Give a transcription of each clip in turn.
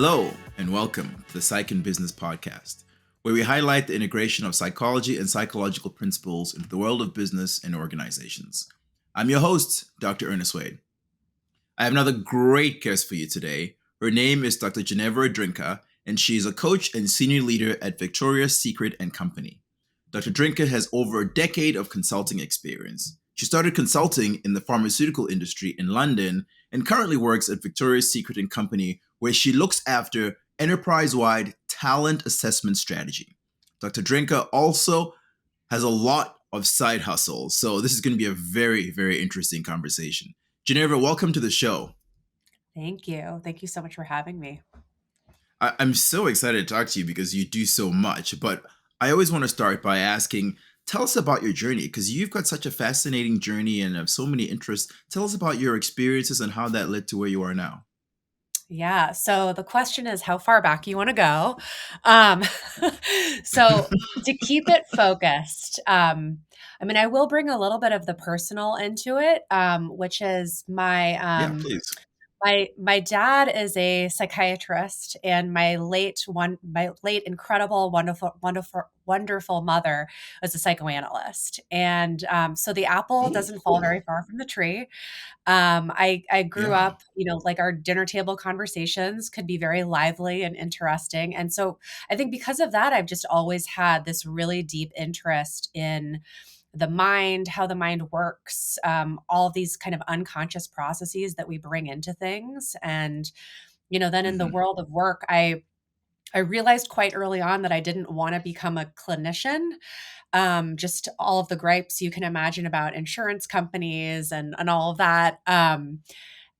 Hello, and welcome to the Psych and Business Podcast, where we highlight the integration of psychology and psychological principles into the world of business and organizations. I'm your host, Dr. Ernest Wayde. I have another great guest for you today. Her name is Dr. Gineva Drinka, and she is a coach and senior leader at Victoria's Secret & Company. Dr. Drinka has over a decade of consulting experience. She started consulting in the pharmaceutical industry in London and currently works at Victoria's Secret & Company, where she looks after enterprise-wide talent assessment strategy. Dr. Drinka also has a lot of side hustles, so this is going to be a very, very interesting conversation. Ginevra, welcome to the show. Thank you. Thank you so much for having me. I'm so excited to talk to you because you do so much, but I always want to start by asking, tell us about your journey, because you've got such a fascinating journey and have so many interests. Tell us about your experiences and how that led to where you are now. Yeah. So the question is how far back you want to go. Um, so to keep it focused, I will bring a little bit of the personal into it, which is Yeah, please. my dad is a psychiatrist, and my late incredible, wonderful mother was a psychoanalyst, and so the apple Oh, doesn't fall cool. very far from the tree. I grew Yeah. up, like our dinner table conversations could be very lively and interesting. And so I think because of that, I've just always had this really deep interest in the mind, how the mind works, all of these kind of unconscious processes that we bring into things. And, then in the Hmm. world of work, I realized quite early on that I didn't want to become a clinician. Just all of the gripes you can imagine about insurance companies and all of that.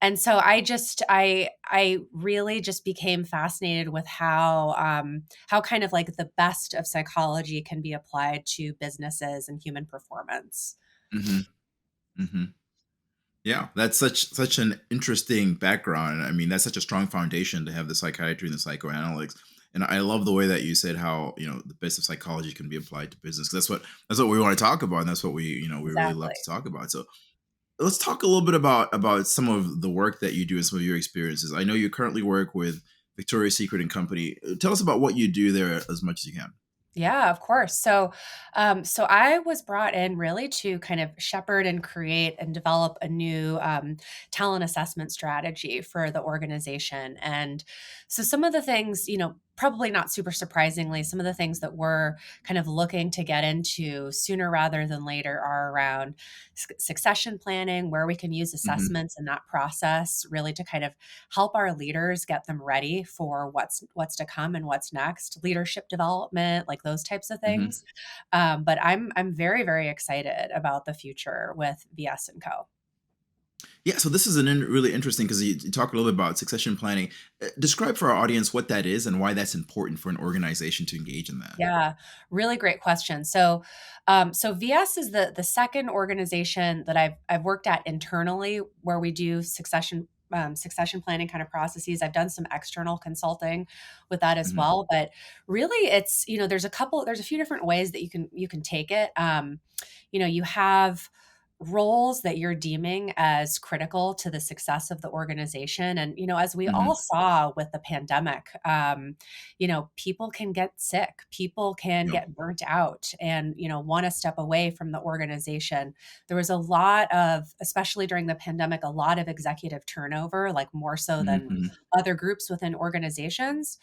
And so I really just became fascinated with how kind of like the best of psychology can be applied to businesses and human performance. Hmm. Hmm. Yeah, that's such an interesting background. I mean, that's such a strong foundation to have the psychiatry and the psychoanalytics. And I love the way that you said how the best of psychology can be applied to business. 'Cause that's what we want to talk about, and that's what we really love Exactly. to talk about. So let's talk a little bit about some of the work that you do and some of your experiences. I know you currently work with Victoria's Secret and Company. Tell us about what you do there as much as you can. Yeah, of course. So I was brought in really to kind of shepherd and create and develop a new talent assessment strategy for the organization. And so some of the things, probably not super surprisingly, some of the things that we're kind of looking to get into sooner rather than later are around succession planning, where we can use Hmm. assessments in that process really to kind of help our leaders get them ready for what's to come and what's next, leadership development, like those types of Hmm. things. But I'm very, very excited about the future with VS and Co. Yeah, so this is really interesting because you talk a little bit about succession planning. Describe for our audience what that is and why that's important for an organization to engage in that. Yeah, really great question. So VS is the second organization that I've worked at internally where we do succession planning kind of processes. I've done some external consulting with that as Hmm. well, but really it's there's a few different ways that you can take it. You have roles that you're deeming as critical to the success of the organization, and as we Hmm. all saw with the pandemic, people can get sick, people can Yep. get burnt out and, want to step away from the organization. There was a lot of, especially during the pandemic, a lot of executive turnover, like more so than Hmm. other groups within organizations.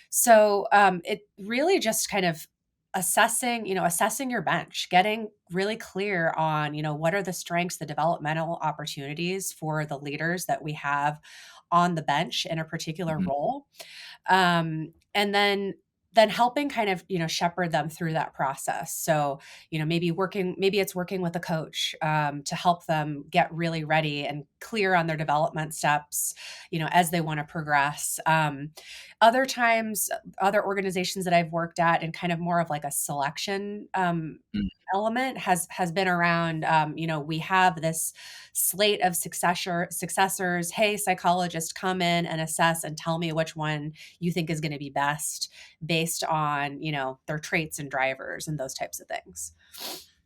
So it really just kind of assessing your bench, getting really clear on, what are the strengths, the developmental opportunities for the leaders that we have on the bench in a particular Hmm. role, and then helping kind of shepherd them through that process. So maybe it's working with a coach to help them get really ready and clear on their development steps as they want to progress. Other times, other organizations that I've worked at in kind of more of like a selection element has been around, we have this slate of successors. Hey, psychologist, come in and assess and tell me which one you think is going to be best based on their traits and drivers and those types of things.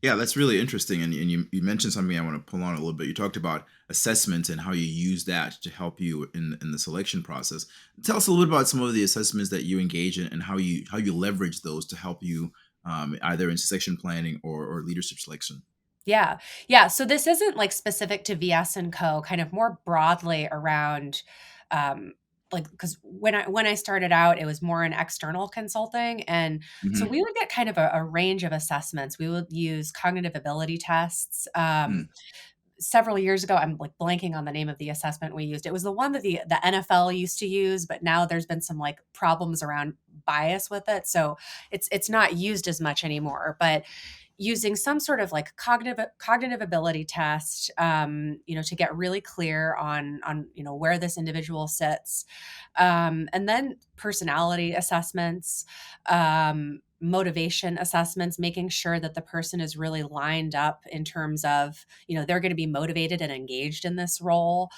Yeah, that's really interesting. And you mentioned something I want to pull on a little bit. You talked about assessments and how you use that to help you in the selection process. Tell us a little bit about some of the assessments that you engage in and how you leverage those to help you either in succession planning or leadership selection. Yeah. Yeah. So this isn't like specific to VS and Co, kind of more broadly around um like because when I started out, it was more in external consulting. And so Hmm. we would get kind of a range of assessments. We would use cognitive ability tests. Several years ago, I'm like blanking on the name of the assessment we used. It was the one that the NFL used to use, but now there's been some like problems around bias with it. So it's not used as much anymore. But using some sort of like cognitive ability test, to get really clear on where this individual sits, and then personality assessments, motivation assessments, making sure that the person is really lined up in terms of they're going to be motivated and engaged in this role.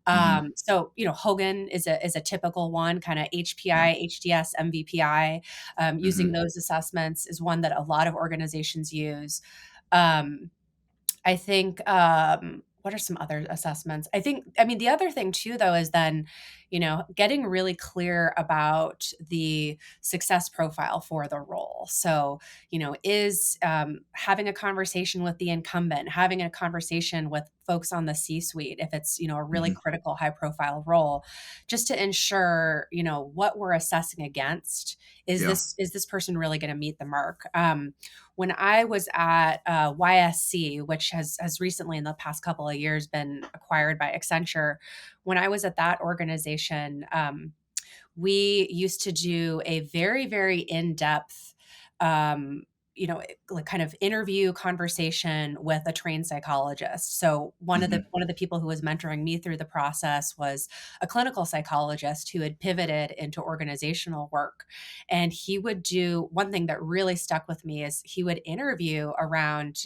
Hmm. So Hogan is a typical one, kind of Yeah. HPI, HDS, MVPI. Using Hmm. those assessments is one that a lot of organizations use. Um, I think, what are some other assessments? I mean, the other thing too, though, is then, getting really clear about the success profile for the role. So, is having a conversation with the incumbent, having a conversation with folks on the C suite, if it's, a really Hmm. critical, high profile role, just to ensure, what we're assessing against. Is Yeah. this person really going to meet the mark? When I was at YSC, which has recently in the past couple of years been acquired by Accenture, when I was at that organization, we used to do a very, very in-depth, um, like kind of interview conversation with a trained psychologist. So one of the Hmm. one of the people who was mentoring me through the process was a clinical psychologist who had pivoted into organizational work. And he would do one thing that really stuck with me is he would interview around,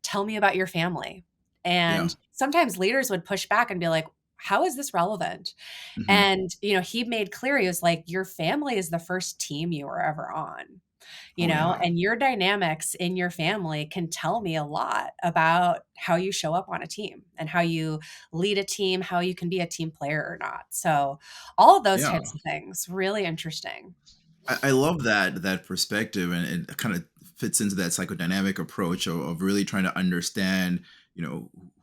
tell me about your family. Yeah. And sometimes leaders would push back and be like, how is this relevant? Hmm. And, he made clear, he was like, your family is the first team you were ever on, Oh yeah. and your dynamics in your family can tell me a lot about how you show up on a team and how you lead a team, how you can be a team player or not. So all of those Yeah. types of things, really interesting. I love that perspective, and it kind of fits into that psychodynamic approach of really trying to understand,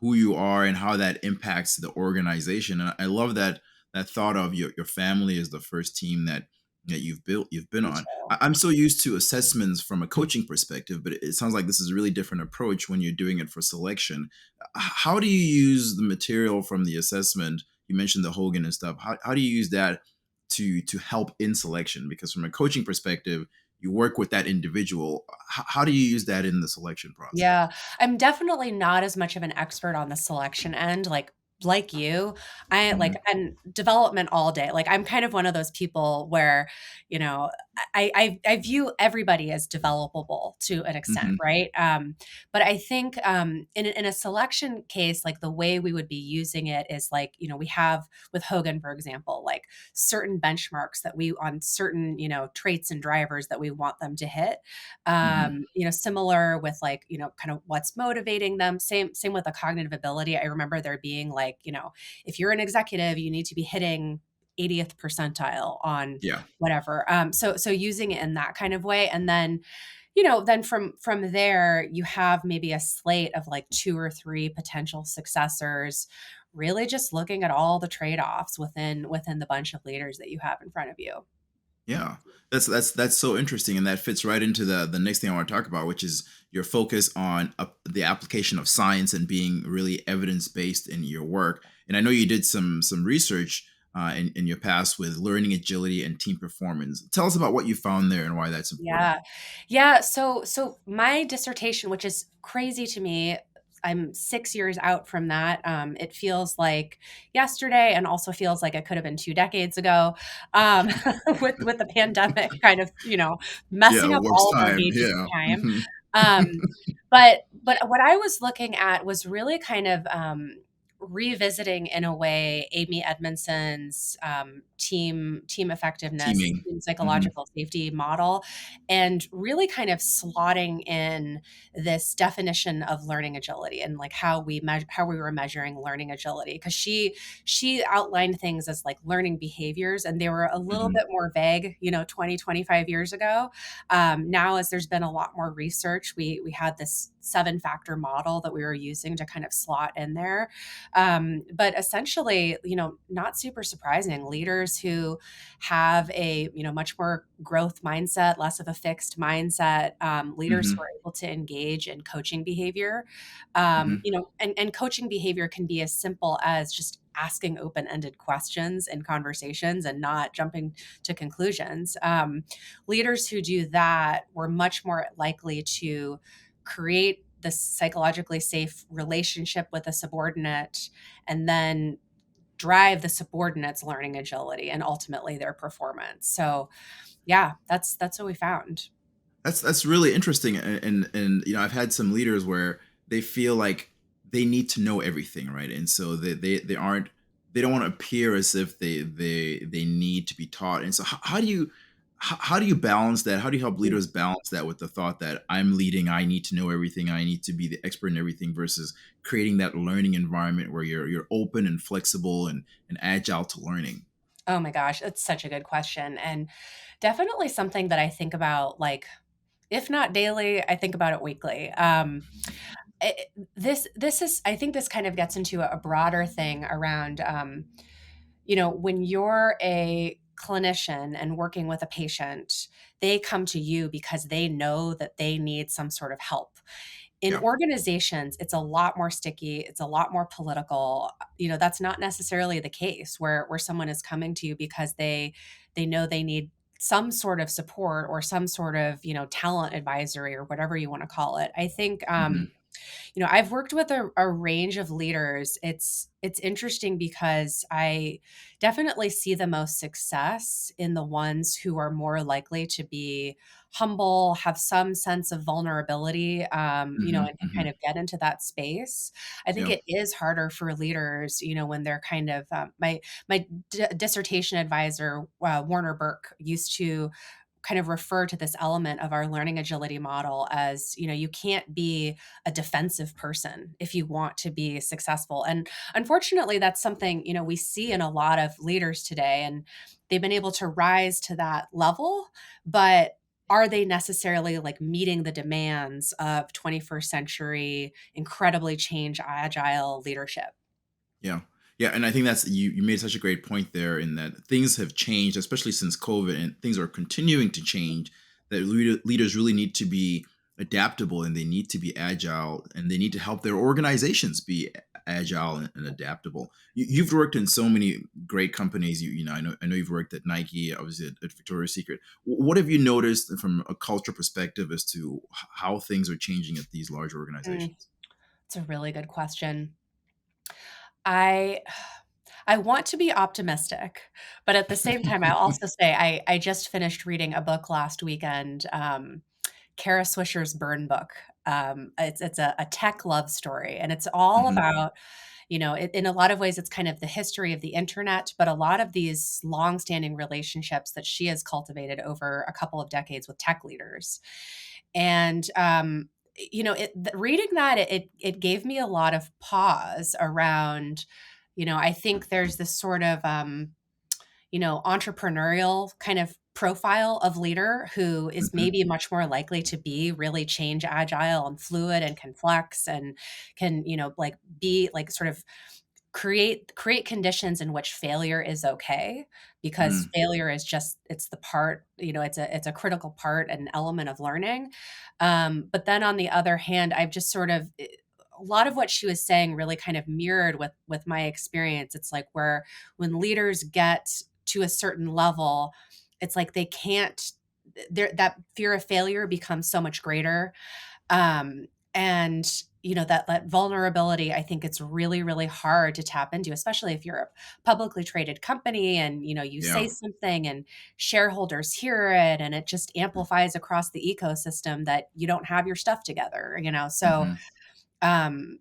who you are and how that impacts the organization. And I love that thought of your family as the first team that you've been Me on. too. I'm so used to assessments from a coaching perspective, but it sounds like this is a really different approach when you're doing it for selection. How do you use the material from the assessment? You mentioned the Hogan and stuff. How do you use that to help in selection? Because from a coaching perspective, you work with that individual. How do you use that in the selection process? Yeah, I'm definitely not as much of an expert on the selection end, like you. I like Hmm. and development all day. Like I'm kind of one of those people where, you know, I view everybody as developable to an extent, Hmm. right? But I think in a selection case, like the way we would be using it is like, we have with Hogan, for example, like certain benchmarks that we on certain, traits and drivers that we want them to hit. Hmm. Similar with like, kind of what's motivating them. Same with the cognitive ability. I remember there being like, if you're an executive, you need to be hitting 80th percentile on Yeah. whatever. So using it in that kind of way. And then, then from there, you have maybe a slate of like two or three potential successors, really just looking at all the trade-offs within the bunch of leaders that you have in front of you. Yeah, that's so interesting, and that fits right into the next thing I want to talk about, which is your focus on the application of science and being really evidence based in your work. And I know you did some research in your past with learning agility and team performance. Tell us about what you found there and why that's important. Yeah. Yeah, so my dissertation, which is crazy to me, I'm 6 years out from that. It feels like yesterday and also feels like it could have been 2 decades ago, um, with the pandemic kind of, Yeah, messing up warps all of our time. gauges of Yeah. time. Hmm. Um, but what I was looking at was really kind of, revisiting in a way Amy Edmondson's, team effectiveness, Teaming. team Hmm. psychological safety model, and really kind of slotting in this definition of learning agility and like how we were measuring learning agility, because she outlined things as like learning behaviors, and they were a little Hmm. bit more vague, 20-25 years ago. Now, as there's been a lot more research, we had this 7-factor model that we were using to kind of slot in there. But essentially, not super surprising, leaders who have a much more growth mindset, less of a fixed mindset, leaders who Hmm. are able to engage in coaching behavior, Hmm. and coaching behavior can be as simple as just asking open-ended questions in conversations and not jumping to conclusions. Leaders who do that were much more likely to create this psychologically safe relationship with a subordinate, and then drive the subordinates learning agility and ultimately their performance. So yeah, that's what we found. That's really interesting, and I've had some leaders where they feel like they need to know everything, right? And so they don't want to appear as if they need to be taught. And so how do you balance that? How do you help leaders balance that with the thought that I'm leading, I need to know everything, I need to be the expert in everything, versus creating that learning environment where you're open and flexible and agile to learning? Oh my gosh, that's such a good question, and definitely something that I think about, like, if not daily, I think about it weekly. This is, I think this kind of gets into a broader thing around, when you're a clinician and working with a patient, they come to you because they know that they need some sort of help. In Yeah. organizations, it's a lot more sticky, it's a lot more political. That's not necessarily the case where someone is coming to you because they know they need some sort of support or some sort of, talent advisory or whatever you want to call it. I think Hmm. I've worked with a range of leaders. It's interesting because I definitely see the most success in the ones who are more likely to be humble, have some sense of vulnerability, Hmm. and can kind Hmm. of get into that space. I think Yeah. it is harder for leaders, when they're kind of, my dissertation advisor, Warner Burke, used to kind of refer to this element of our learning agility model as, you can't be a defensive person if you want to be successful. And unfortunately, that's something, we see in a lot of leaders today, and they've been able to rise to that level, but are they necessarily like meeting the demands of 21st century, incredibly change agile leadership? Yeah. Yeah, and I think that's you made such a great point there, in that things have changed, especially since COVID, and things are continuing to change, that leaders really need to be adaptable, and they need to be agile, and they need to help their organizations be agile and adaptable. You've worked in so many great companies. I know you've worked at Nike, obviously at Victoria's Secret. What have you noticed from a culture perspective as to how things are changing at these large Mm, organizations? it's a really good question. I I want to be optimistic, but at the same time, I'll also say I just finished reading a book last weekend, Kara Swisher's Burn book. It's a tech love story, and it's all Hmm. about, in a lot of ways, it's kind of the history of the internet, but a lot of these long-standing relationships that she has cultivated over a couple of decades with tech leaders. And reading that, it gave me a lot of pause around, I think there's this sort of entrepreneurial kind of profile of leader who is Hmm. maybe much more likely to be really change agile and fluid and can flex and can, like be like sort of create conditions in which failure is okay, because failure is just, it's the part, it's a critical part and element of learning. But then on the other hand, I've just sort of, a lot of what she was saying really kind of mirrored with my experience. It's like where when leaders get to a certain level, it's like they can't, that fear of failure becomes so much greater. And that vulnerability, I think it's really, really hard to tap into, especially if you're a publicly traded company and you say Yeah. something and shareholders hear it, and it just amplifies across the ecosystem that you don't have your stuff together. So Mhm. um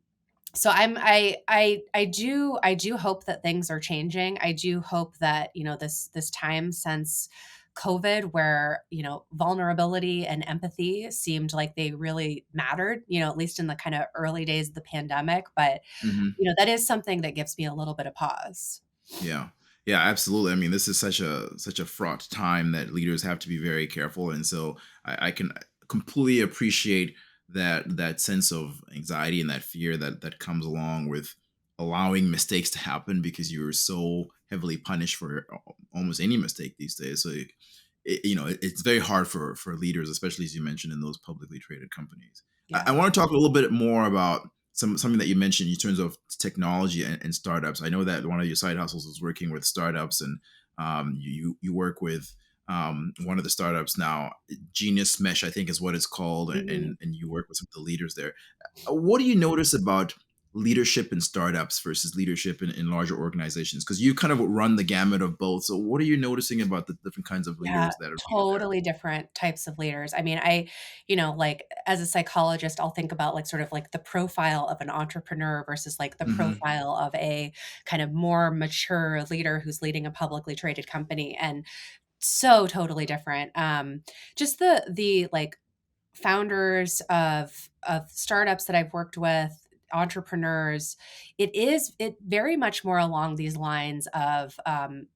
So I do hope that things are changing. I do hope that, this time since COVID, where, vulnerability and empathy seemed like they really mattered, at least in the kind of early days of the pandemic. But, Hmm. that is something that gives me a little bit of pause. Yeah. Yeah, absolutely. I mean, this is such a fraught time that leaders have to be very careful. And so I can completely appreciate that sense of anxiety and that fear that comes along with allowing mistakes to happen because you're so heavily punished for almost any mistake these days. So it's very hard for leaders, especially as you mentioned in those publicly traded companies. I Yeah. want to talk a little bit more about something that you mentioned in terms of technology and startups. I know that one of your side hustles is working with startups, and you work with one of the startups now, Genius Mesh, I think is what it's called, Mhm. and you work with some of the leaders there. What do you notice about leadership in startups versus leadership in larger organizations? Because you kind of run the gamut of both. So, what are you noticing about the different kinds of Yeah, leaders that are needed there? totally different types of leaders. I mean, like as a psychologist, I'll think about like sort of like the profile of an entrepreneur versus like the Hmm. profile of a kind of more mature leader who's leading a publicly traded company. And so totally different. Just the like founders of startups that I've worked with, entrepreneurs, it very much more along these lines of,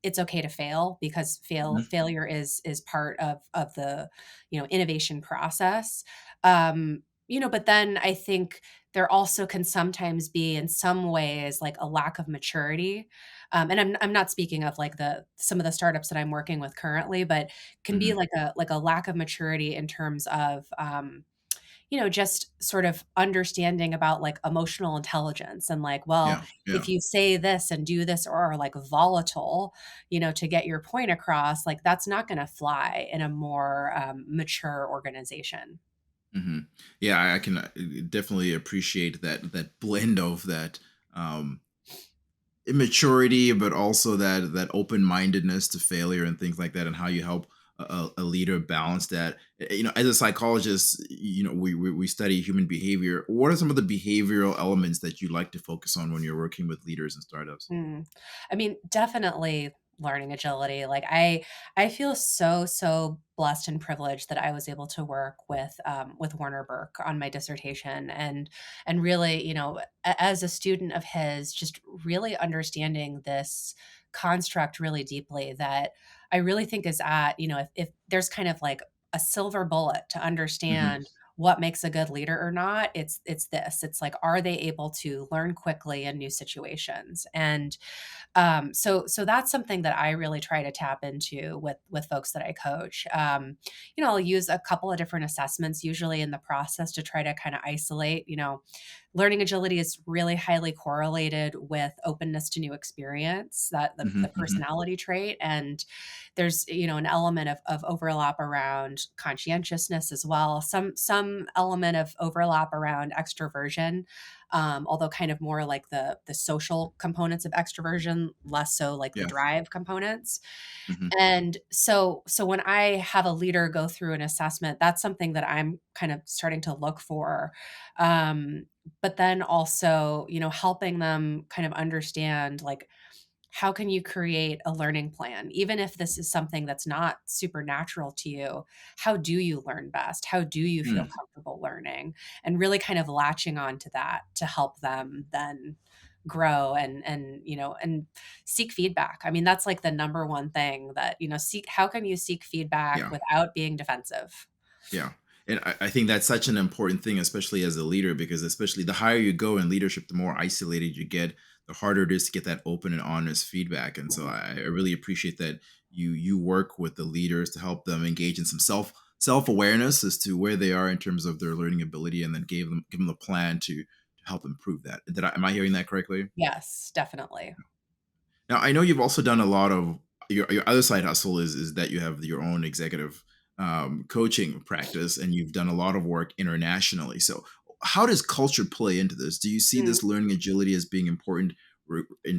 it's okay to fail because Hmm. failure is part of the innovation process. But then I think there also can sometimes be in some ways like a lack of maturity. And I'm not speaking of like the some of the startups that I'm working with currently, but can be Hmm. like a lack of maturity in terms of, just sort of understanding about like emotional intelligence and like, well, Yeah, yeah. if you say this and do this or are like volatile, to get your point across, like that's not going to fly in a more mature organization. Hmm. Yeah, I can definitely appreciate that blend of that um, immaturity, but also that open mindedness to failure and things like that, and how you help a leader balance that. As a psychologist, we study human behavior. What are some of the behavioral elements that you like to focus on when you're working with leaders and startups? Mm. I mean, definitely learning agility. Like I feel so blessed and privileged that I was able to work with Warner Burke on my dissertation, and really, as a student of his, just really understanding this construct really deeply that I really think is at, if there's kind of like a silver bullet to Hmm. understand what makes a good leader or not, it's this. It's like, are they able to learn quickly in new situations? And so that's something that I really try to tap into with folks that I coach. I'll use a couple of different assessments usually in the process to try to kind of isolate. Learning agility is really highly correlated with openness to new experience, that the Hmm. Hmm. personality trait. And there's, an element of overlap around conscientiousness as well. Some element of overlap around extroversion, although kind of more like the social components of extroversion, less so like the Yeah. drive components. Hmm. And so when I have a leader go through an assessment, that's something that I'm kind of starting to look for. But then also, helping them kind of understand like, how can you create a learning plan? Even if this is something that's not supernatural to you, how do you learn best? How do you feel Mm. comfortable learning? And really kind of latching on to that to help them then grow and seek feedback. I mean, that's like the number one thing that, seek how can you seek feedback Yeah. without being defensive? Yeah. And I think that's such an important thing, especially as a leader, because especially the higher you go in leadership, the more isolated you get, the harder it is to get that open and honest feedback. And so I really appreciate that you work with the leaders to help them engage in some self awareness as to where they are in terms of their learning ability, and then give them a plan to help improve that. Am I hearing that correctly? Yes, definitely. Now, I know you've also done a lot of your other side hustle is that you have your own executive coaching practice, and you've done a lot of work internationally. So, how does culture play into this? Do you see Mm. this learning agility as being important,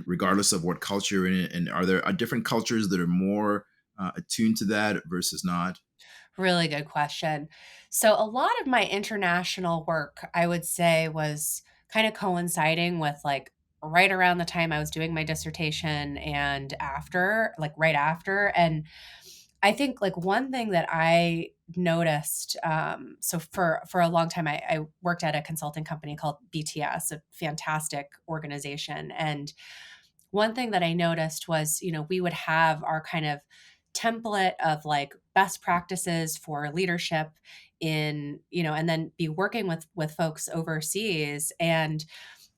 regardless of what culture you're in? And are there different cultures that are more attuned to that versus not? Really good question. So a lot of my international work, I would say, was kind of coinciding with like right around the time I was doing my dissertation and after, like right after. And I think like one thing that I noticed, so for a long time, I worked at a consulting company called BTS, a fantastic organization. And one thing that I noticed was, we would have our kind of template of like best practices for leadership in, and then be working with folks overseas and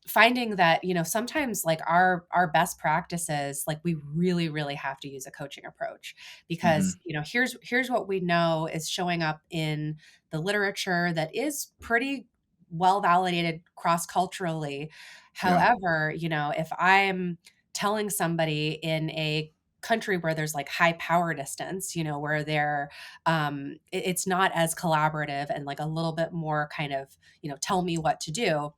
finding that, sometimes like our best practices, like we really, really have to use a coaching approach because, Hmm. here's what we know is showing up in the literature that is pretty well validated cross culturally. Yeah. However, if I'm telling somebody in a country where there's like high power distance, where they're it's not as collaborative and like a little bit more kind of, tell me what to do,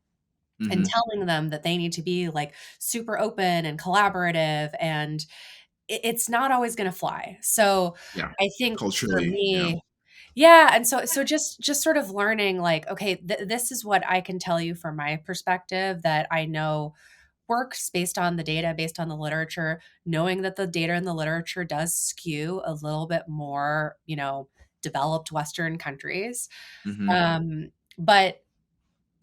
and Hmm. telling them that they need to be like super open and collaborative, and it's not always going to fly. So Yeah. I think for Culturally. Yeah. me, yeah, and so just sort of learning like, okay, this is what I can tell you from my perspective that I know works based on the data, based on the literature, knowing that the data in the literature does skew a little bit more, developed Western countries. Hmm. But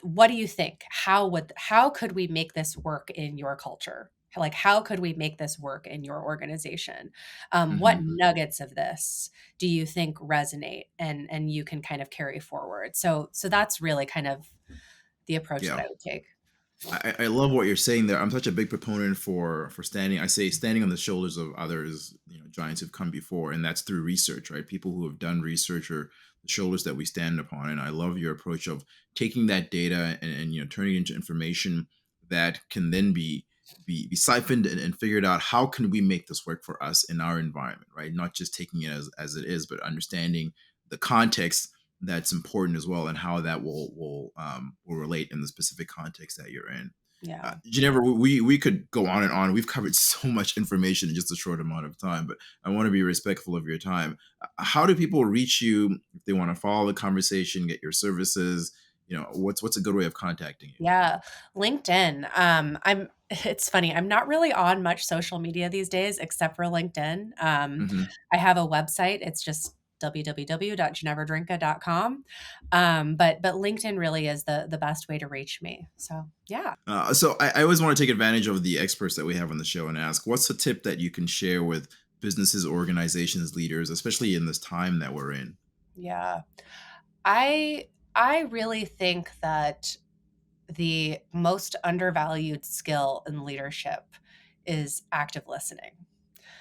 what do you think? How could we make this work in your culture? Like, how could we make this work in your organization? What Hmm. nuggets of this do you think resonate and you can kind of carry forward? So that's really kind of the approach that Yeah. I would take. I love what you're saying there. I'm such a big proponent for standing. I say standing on the shoulders of others, giants who've come before, and that's through research, right? People who have done research are the shoulders that we stand upon. And I love your approach of taking that data and turning it into information that can then be siphoned and figured out how can we make this work for us in our environment, right? Not just taking it as it is, but understanding the context that's important as well, and how that will relate in the specific context that you're in. Yeah. Ginevra, we could go on and on. We've covered so much information in just a short amount of time, but I want to be respectful of your time. How do people reach you if they want to follow the conversation, get your services? What's a good way of contacting you? Yeah, LinkedIn. I'm it's funny. I'm not really on much social media these days except for LinkedIn. Hmm. I have a website. It's just www.ginevadrinka.com. But LinkedIn really is the best way to reach me. So, yeah. So I always want to take advantage of the experts that we have on the show and ask, what's a tip that you can share with businesses, organizations, leaders, especially in this time that we're in? Yeah. I I really think that the most undervalued skill in leadership is active listening.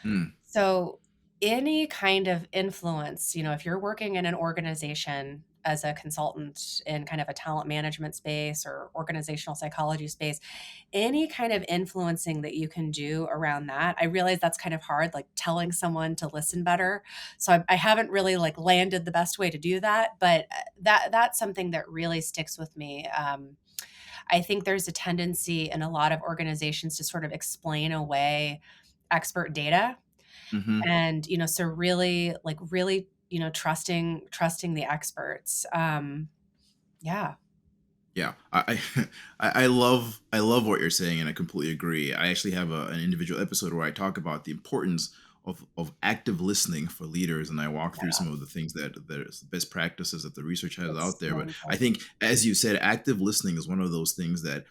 Mm, So, any kind of influence, if you're working in an organization as a consultant in kind of a talent management space or organizational psychology space, any kind of influencing that you can do around that. I realize that's kind of hard, like telling someone to listen better. So I haven't really like landed the best way to do that, but that's something that really sticks with me. I think there's a tendency in a lot of organizations to sort of explain away expert data, hmm. and so really like really trusting the experts. Yeah. Yeah, I love what you're saying, and I completely agree. I actually have an individual episode where I talk about the importance of active listening for leaders, and I walk through some Yeah, of the things that is best practices that the research has it's out there. so But I important. think, as you said, active listening is one of those things that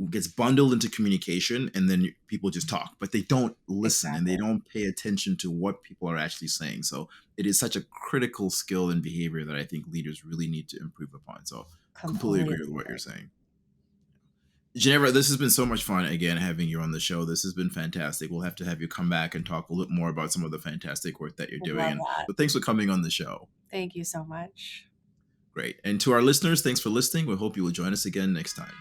gets bundled into communication, and then people just talk, but they don't listen and they Exactly. don't pay attention to what people are actually saying. So it is such a critical skill and behavior that I think leaders really need to improve upon. So completely Completely agree with what you're agree. saying. Ginevra, this has been so much fun again having you on the show. This has been fantastic. We'll have to have you come back and talk a little more about some of the fantastic work that you're I doing. love And that. but thanks for coming on the show. Thank you so much. Great. And to our listeners, thanks for listening. We hope you will join us again next time.